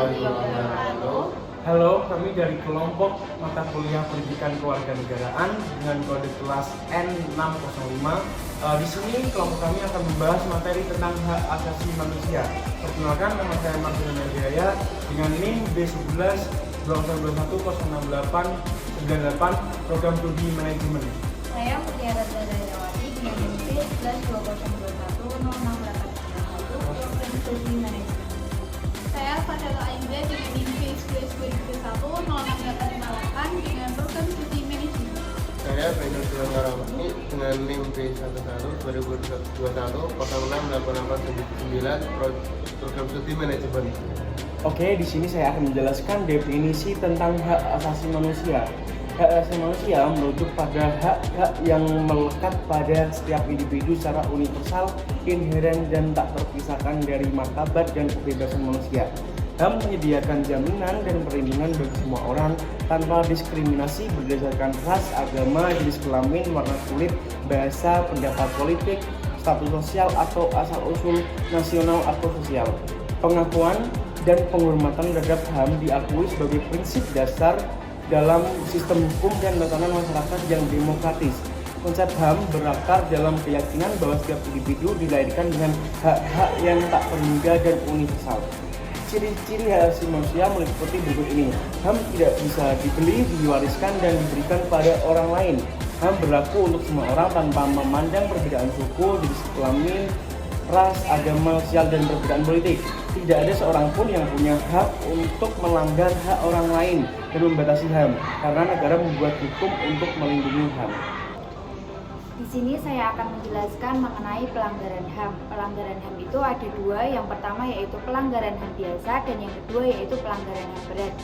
warahmatullahi wabarakatuh. Halo, kami dari kelompok mata kuliah Pendidikan Kewarganegaraan dengan kode kelas N605. Di sini kelompok kami akan membahas materi tentang hak asasi manusia. Perkenalkan, nama saya Martin Jaya dengan NIM B11 2021 06898 Program Studi Manajemen. Saya Mutiara Dayawati dengan NIM B11 2021 06891 Program Studi Manajemen. Saya Fadela Ainda dengan NIM B11 06858 dengan Program Studi Manajemen. Saya Benur Sulangarawati dengan NIM B11 2021 06889 Program Studi Manajemen. Oke, di sini saya akan menjelaskan definisi tentang hak asasi manusia. Hak asasi manusia merujuk pada hak-hak yang melekat pada setiap individu secara universal, inheren, dan tak terpisahkan dari martabat dan kebebasan manusia. HAM menyediakan jaminan dan perlindungan bagi semua orang tanpa diskriminasi berdasarkan ras, agama, jenis kelamin, warna kulit, bahasa, pendapat politik, status sosial atau asal-usul nasional atau sosial. Pengakuan dan penghormatan terhadap HAM diakui sebagai prinsip dasar dalam sistem hukum dan tatanan masyarakat yang demokratis. Konsep HAM berakar dalam keyakinan bahwa setiap individu dilahirkan dengan hak-hak yang tak terhingga dan universal. Ciri-ciri hak asasi manusia meliputi berikut ini. HAM tidak bisa dibeli, diwariskan, dan diberikan pada orang lain. HAM berlaku untuk semua orang tanpa memandang perbedaan suku, jenis kelamin, ras, agama, sosial, dan perbedaan politik. Tidak ada seorang pun yang punya hak untuk melanggar hak orang lain dan membatasi HAM, karena negara membuat hukum untuk melindungi HAM. Di sini saya akan menjelaskan mengenai pelanggaran HAM. Pelanggaran HAM itu ada dua. Yang pertama yaitu pelanggaran HAM biasa dan yang kedua yaitu pelanggaran HAM berat.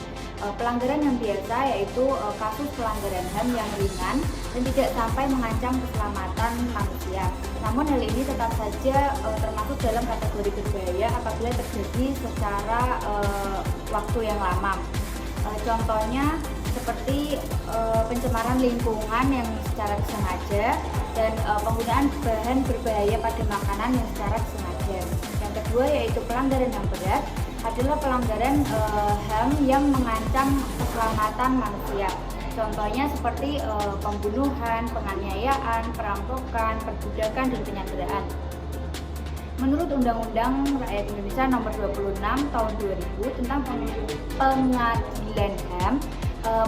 Pelanggaran HAM biasa yaitu kasus pelanggaran HAM yang ringan dan tidak sampai mengancam keselamatan manusia. Namun hal ini tetap saja termasuk dalam kategori berbahaya apabila terjadi secara waktu yang lama. Contohnya seperti pencemaran lingkungan yang secara disengaja dan penggunaan bahan berbahaya pada makanan yang secara disengaja. Yang kedua yaitu pelanggaran HAM berat adalah pelanggaran HAM yang mengancam keselamatan manusia. Contohnya seperti pembunuhan, penganiayaan, perampokan, perbudakan, dan penyanderaan. Menurut Undang-Undang Rakyat Indonesia Nomor 26 Tahun 2000 tentang Pengadilan HAM,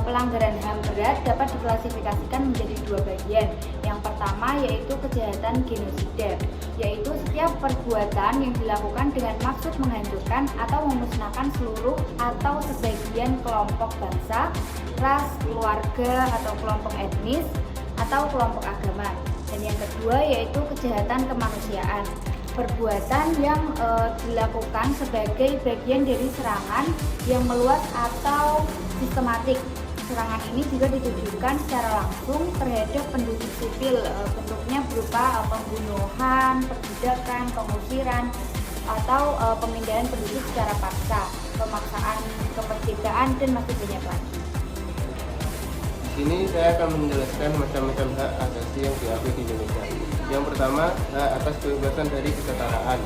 pelanggaran HAM berat dapat diklasifikasikan menjadi dua bagian. Yang pertama yaitu kejahatan genosida, yaitu setiap perbuatan yang dilakukan dengan maksud menghancurkan atau memusnahkan seluruh atau sebagian kelompok bangsa, ras, keluarga atau kelompok etnis atau kelompok agama. Dan yang kedua yaitu kejahatan kemanusiaan, perbuatan yang dilakukan sebagai bagian dari serangan yang meluas atau sistematik. Serangan ini juga ditujukan secara langsung terhadap penduduk sipil, bentuknya berupa pembunuhan, perbudakan, pengusiran, atau pemindahan penduduk secara paksa, pemaksaan kemerdekaan, dan masih banyak lagi. Di sini saya akan menjelaskan macam-macam hak asasi yang diakui di Indonesia. Yang pertama, hak atas kebebasan dari kesetaraan,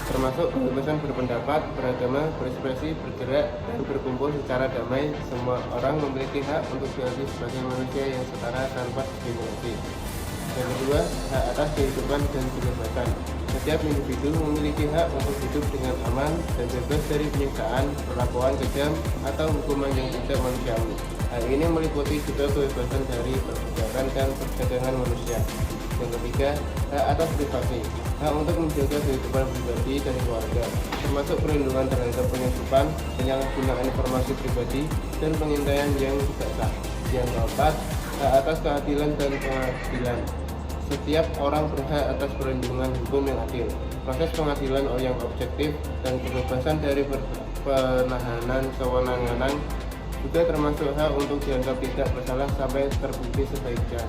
termasuk kebebasan berpendapat, beragama, berekspresi, bergerak, dan berkumpul secara damai. Semua orang memiliki hak untuk diakui sebagai manusia yang setara tanpa diskriminasi. Yang kedua, hak atas kehidupan dan kebebasan. Setiap individu memiliki hak untuk hidup dengan aman dan bebas dari penyiksaan, perlakuan kejam, atau hukuman yang tidak manusiawi. Hal ini meliputi juga kebebasan dari perbudakan dan perdagangan manusia. Yang ketiga, hak atas privasi, hak untuk menjaga kehidupan pribadi dan keluarga, termasuk perlindungan terhadap penyelundupan, penyalahgunaan informasi pribadi, dan pengintaian yang tidak sah. Yang keempat, hak atas keadilan dan pengadilan. Setiap orang berhak atas perlindungan hukum yang adil, proses pengadilan yang objektif, dan kebebasan dari penahanan sewenang-wenang, juga termasuk hak untuk dianggap tidak bersalah sampai terbukti sebaiknya.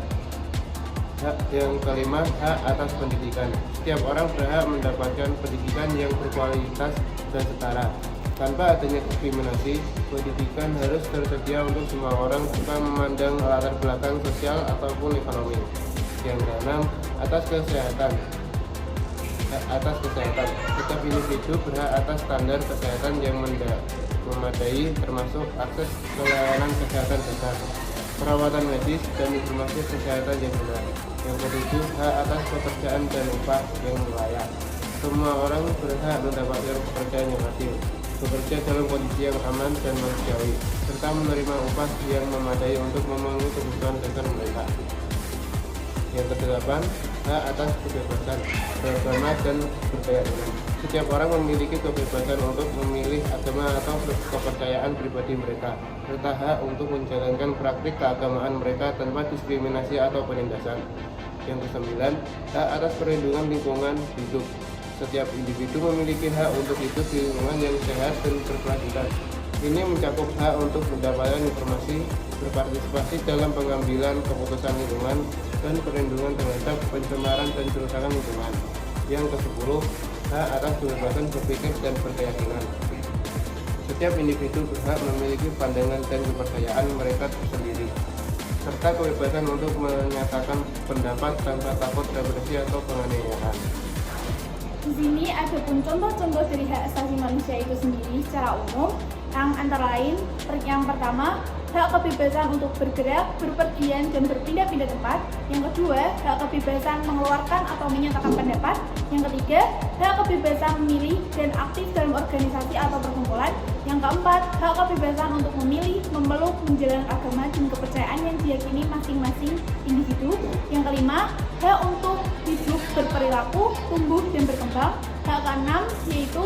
Hak yang kelima, hak atas pendidikan. Setiap orang berhak mendapatkan pendidikan yang berkualitas dan setara. Tanpa adanya diskriminasi, pendidikan harus tersedia untuk semua orang tanpa memandang latar belakang sosial ataupun ekonomi. Yang keenam, atas kesehatan. hak atas kesehatan. Setiap individu berhak atas standar kesehatan yang memadai, termasuk akses ke layanan kesehatan dasar, perawatan medis, dan informasi kesehatan yang benar. Yang ketujuh, hak atas pekerjaan dan upah yang layak. Semua orang berhak mendapatkan pekerjaan yang adil, bekerja dalam kondisi yang aman dan manusiawi, serta menerima upah yang memadai untuk memenuhi kebutuhan dasar mereka. Yang kedelapan, hak atas kebebasan beragama dan berkeyakinan. Setiap orang memiliki kebebasan untuk memilih agama atau kepercayaan pribadi mereka, serta hak untuk menjalankan praktik keagamaan mereka tanpa diskriminasi atau penindasan. Yang kesembilan, hak atas perlindungan lingkungan hidup. Setiap individu memiliki hak untuk hidup di lingkungan yang sehat dan berkelanjutan. Ini mencakup hak untuk mendapatkan informasi, berpartisipasi dalam pengambilan keputusan lingkungan, dan perlindungan terhadap pencemaran dan kerusakan lingkungan. Yang ke-10, hak atas kebebasan berpikir dan berkeyakinan. Setiap individu berhak memiliki pandangan dan kepercayaan mereka sendiri, serta kebebasan untuk menyatakan pendapat tanpa takut represi atau penganiayaan. Di sini ada pun contoh-contoh dari hak asasi manusia itu sendiri secara umum, yang antara lain yang pertama, hak kebebasan untuk bergerak, berpergian, dan berpindah-pindah tempat. Yang kedua, hak kebebasan mengeluarkan atau menyatakan pendapat. Yang ketiga, hak kebebasan memilih dan aktif dalam organisasi atau perkumpulan. Yang keempat, hak kebebasan untuk memilih, memeluk, menjalankan agama dan kepercayaan yang diyakini masing-masing individu. Yang kelima, hak untuk hidup berperilaku, tumbuh dan berkembang. Hak keenam yaitu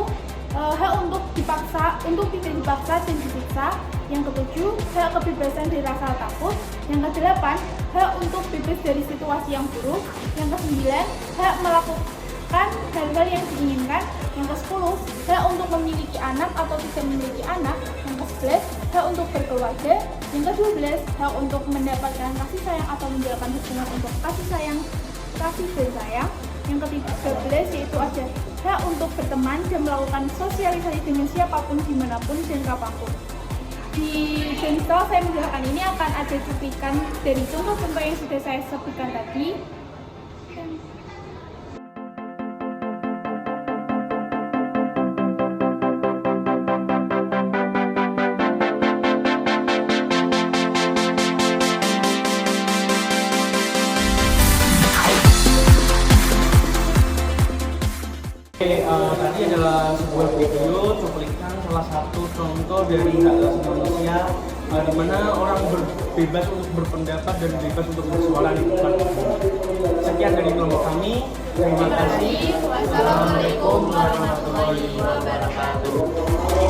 hak untuk tidak dipaksa dan disiksa. Yang ketujuh, hak kebebasan dari rasa takut. Yang kedelapan, hak untuk bebas dari situasi yang buruk. Yang kesembilan, hak melakukan hal-hal yang diinginkan. Yang ke-10, hak untuk memiliki anak atau tidak memiliki anak. Yang ke-11, hak untuk berkeluarga. Yang ke-12, hak untuk mendapatkan kasih sayang atau menjalankan hubungan untuk kasih dan sayang. Yang ke-13 yaitu ada hak untuk berteman dan melakukan sosialisasi dengan siapapun, dimanapun, dan kapanpun. Dan setelah saya menjelaskan ini akan ada cuplikan dari contoh-contoh yang sudah saya sebutkan tadi. Tadi adalah sebuah video cuplikan salah satu contoh dari hak asasi manusia di mana orang bebas untuk berpendapat dan bebas untuk bersuara di depan umum. Sekian dari kelompok kami. Terima kasih. Wassalamualaikum warahmatullahi wabarakatuh.